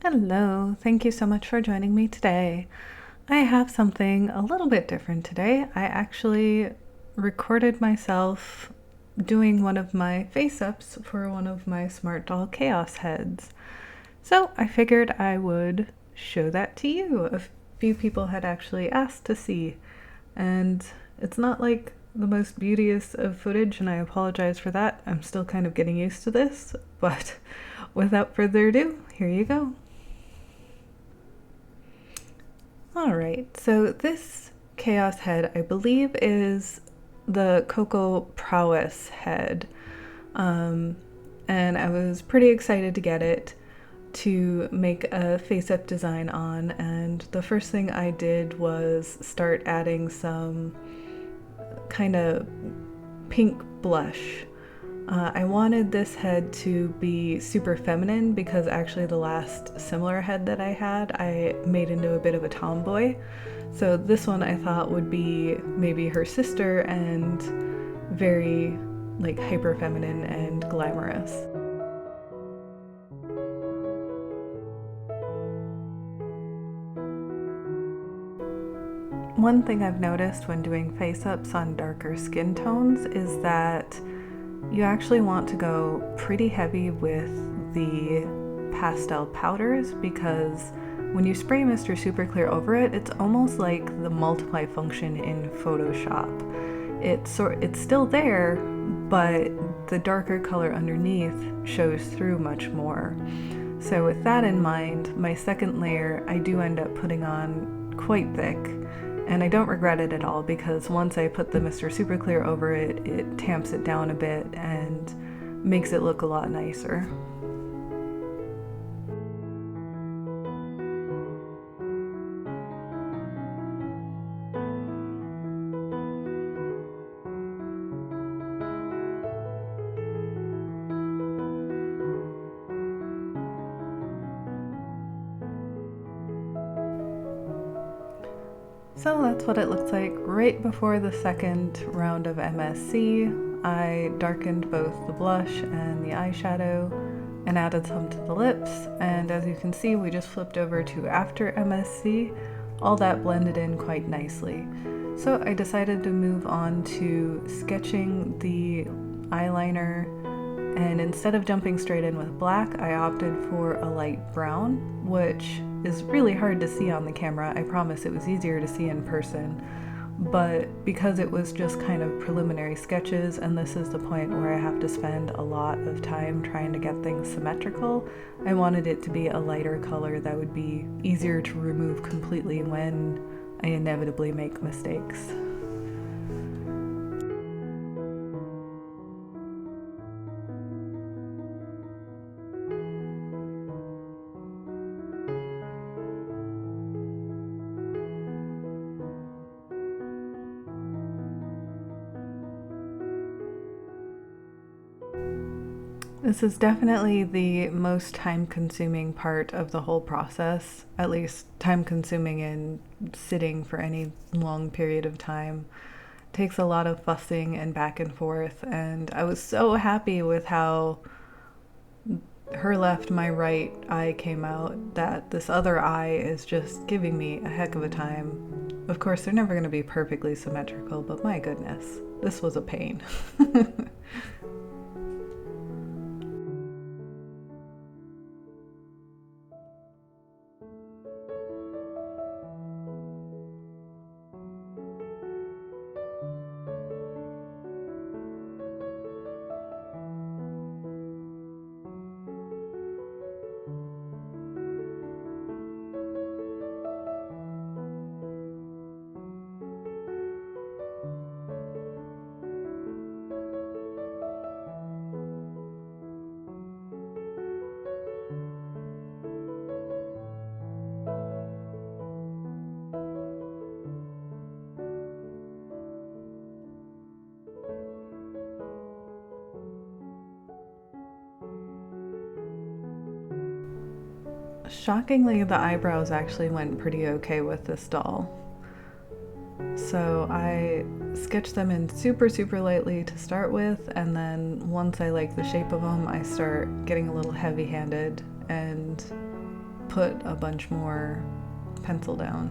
Hello, thank you so much for joining me today. I have something a little bit different today. I actually recorded myself doing one of my face ups for one of my Smartdoll Chaos heads. So I figured I would show that to you. A few people had actually asked to see, and it's not like the most beauteous of footage, and I apologize for that. I'm still kind of getting used to this, but without further ado, here you go. Alright, so this Chaos head, I believe, is the Coco Prowess head. And I was pretty excited to get it to make a face-up design on, and the first thing I did was start adding some kind of pink blush. I wanted this head to be super feminine because actually the last similar head that I had I made into a bit of a tomboy. So this one I thought would be maybe her sister and very like hyper feminine and glamorous. One thing I've noticed when doing face-ups on darker skin tones is that you actually want to go pretty heavy with the pastel powders, because when you spray Mr. Super Clear over it, it's almost like the multiply function in Photoshop. It's still there, but the darker color underneath shows through much more. So with that in mind, my second layer I do end up putting on quite thick. And I don't regret it at all, because once I put the Mr. Super Clear over it, it tamps it down a bit and makes it look a lot nicer. So that's what it looks like right before the second round of MSC. I darkened both the blush and the eyeshadow and added some to the lips, and as you can see, we just flipped over to after MSC. All that blended in quite nicely. So I decided to move on to sketching the eyeliner, and instead of jumping straight in with black, I opted for a light brown, which is really hard to see on the camera. I promise it was easier to see in person, but because it was just kind of preliminary sketches, and this is the point where I have to spend a lot of time trying to get things symmetrical, I wanted it to be a lighter color that would be easier to remove completely when I inevitably make mistakes. This is definitely the most time-consuming part of the whole process, at least time-consuming in sitting for any long period of time. It takes a lot of fussing and back and forth, and I was so happy with how her left, my right eye came out, that this other eye is just giving me a heck of a time. Of course, they're never going to be perfectly symmetrical, but my goodness, this was a pain. Shockingly, the eyebrows actually went pretty okay with this doll. So I sketch them in super lightly to start with, and then once I like the shape of them, I start getting a little heavy-handed and put a bunch more pencil down.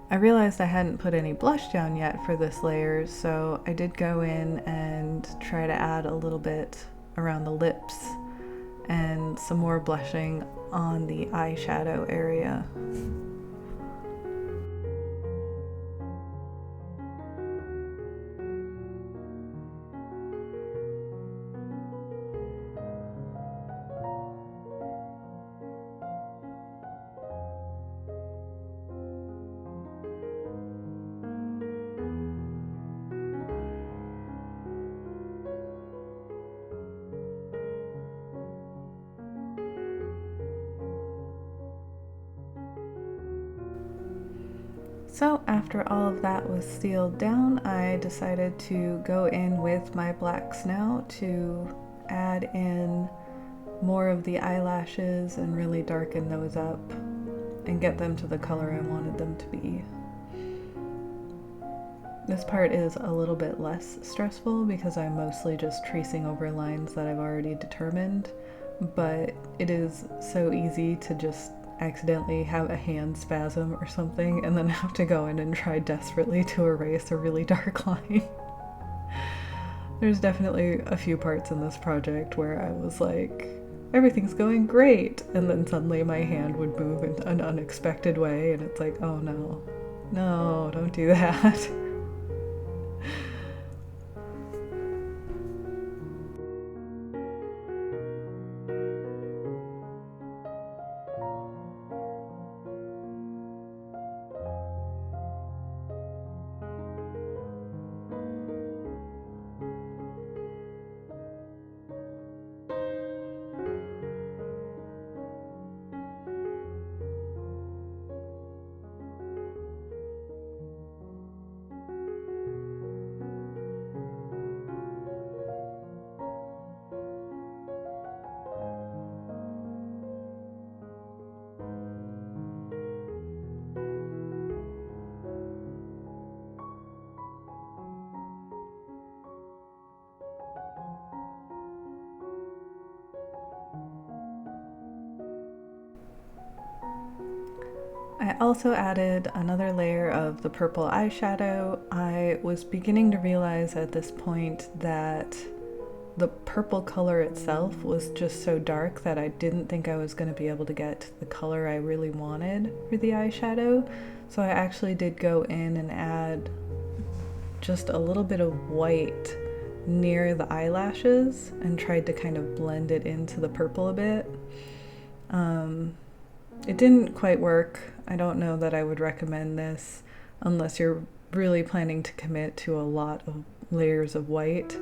I realized I hadn't put any blush down yet for this layer, so I did go in and try to add a little bit around the lips and some more blushing on the eyeshadow area. So after all of that was sealed down, I decided to go in with my black snow to add in more of the eyelashes and really darken those up and get them to the color I wanted them to be. This part is a little bit less stressful because I'm mostly just tracing over lines that I've already determined, but it is so easy to just accidentally have a hand spasm or something and then have to go in and try desperately to erase a really dark line. There's definitely a few parts in this project where I was like, everything's going great, and then suddenly my hand would move in an unexpected way and it's like, oh no, no, don't do that. I also added another layer of the purple eyeshadow. I was beginning to realize at this point that the purple color itself was just so dark that I didn't think I was going to be able to get the color I really wanted for the eyeshadow. So I actually did go in and add just a little bit of white near the eyelashes and tried to kind of blend it into the purple a bit. It didn't quite work. I don't know that I would recommend this unless you're really planning to commit to a lot of layers of white.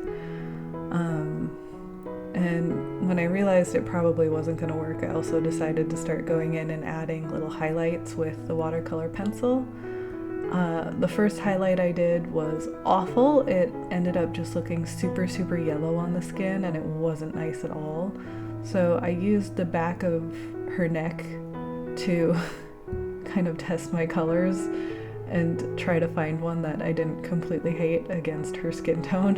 And when I realized it probably wasn't going to work, I also decided to start going in and adding little highlights with the watercolor pencil. The first highlight I did was awful. It ended up just looking super, super yellow on the skin and it wasn't nice at all. So I used the back of her neck to kind of test my colors and try to find one that I didn't completely hate against her skin tone.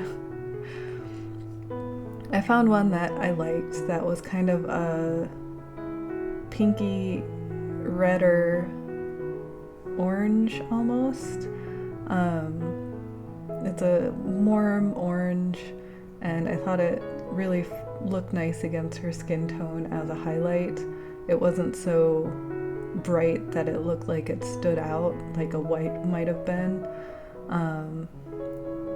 I found one that I liked that was kind of a pinky, redder orange almost. It's a warm orange and I thought it really looked nice against her skin tone as a highlight. It wasn't so bright that it looked like it stood out like a white might have been.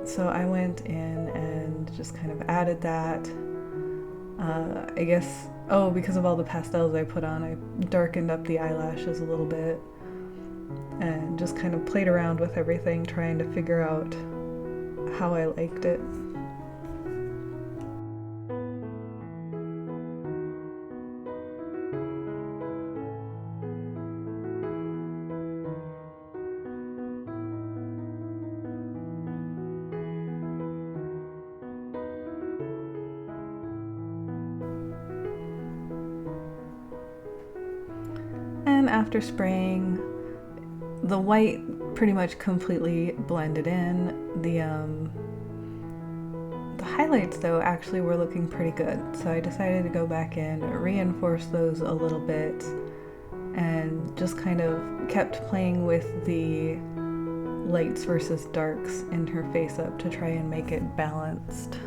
So I went in and just kind of added that. I guess, because of all the pastels I put on, I darkened up the eyelashes a little bit and just kind of played around with everything, trying to figure out how I liked it. And after spraying, the white pretty much completely blended in. The highlights though actually were looking pretty good, so I decided to go back in, reinforce those a little bit, and just kind of kept playing with the lights versus darks in her face up to try and make it balanced.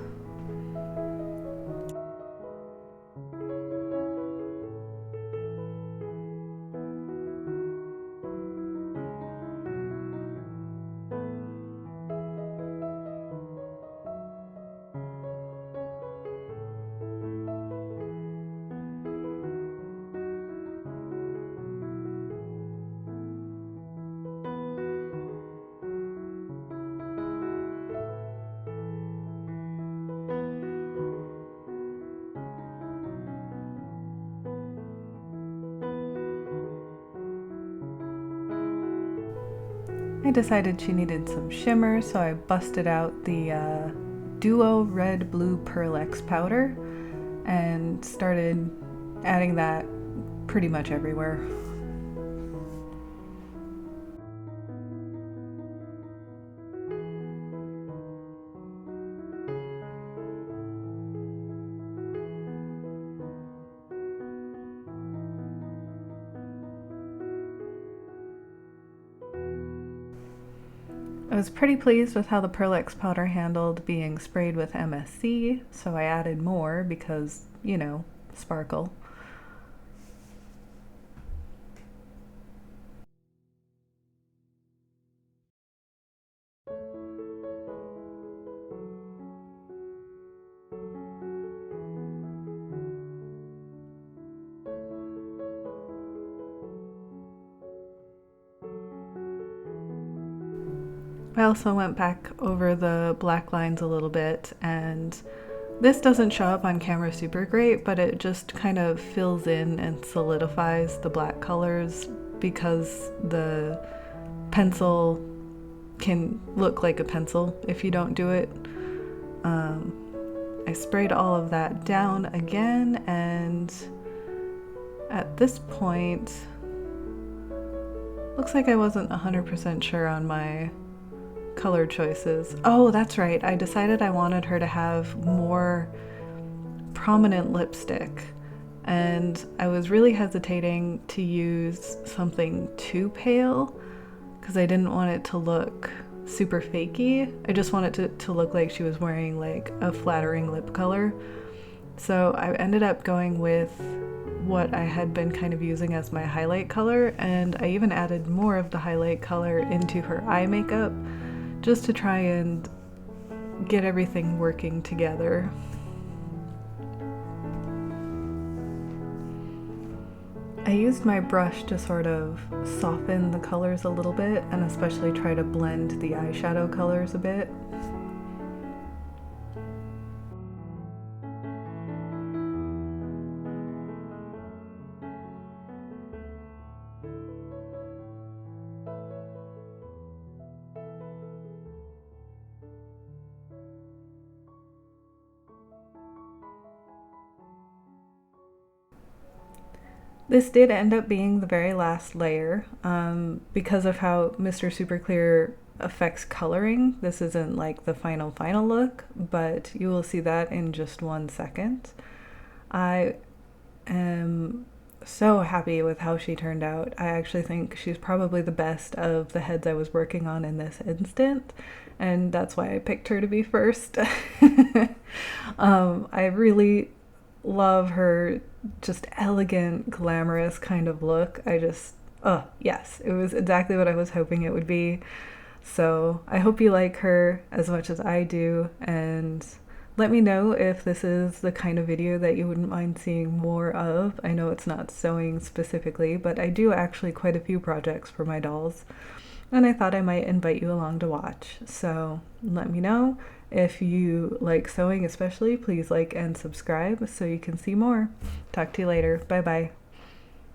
I decided she needed some shimmer, so I busted out the Duo Red Blue Pearl X powder and started adding that pretty much everywhere. I was pretty pleased with how the Pearl X powder handled being sprayed with MSC, so I added more because, you know, sparkle. I also went back over the black lines a little bit, and this doesn't show up on camera super great, but it just kind of fills in and solidifies the black colors because the pencil can look like a pencil if you don't do it. I sprayed all of that down again, and at this point, looks like I wasn't 100% sure on my color choices. Oh, that's right. I decided I wanted her to have more prominent lipstick, and I was really hesitating to use something too pale because I didn't want it to look super fakey. I just wanted it to look like she was wearing like a flattering lip color. So I ended up going with what I had been kind of using as my highlight color, and I even added more of the highlight color into her eye makeup just to try and get everything working together. I used my brush to sort of soften the colors a little bit and especially try to blend the eyeshadow colors a bit. This did end up being the very last layer because of how Mr. Super Clear affects coloring. This isn't like the final look, but you will see that in just 1 second. I am so happy with how she turned out. I actually think she's probably the best of the heads I was working on in this instant, and that's why I picked her to be first. I really love her just elegant, glamorous kind of look. Oh, yes, it was exactly what I was hoping it would be. So I hope you like her as much as I do, and let me know if this is the kind of video that you wouldn't mind seeing more of. I know it's not sewing specifically, but I do actually quite a few projects for my dolls, and I thought I might invite you along to watch. So let me know. If you like sewing especially, please like and subscribe so you can see more. Talk to you later. Bye bye.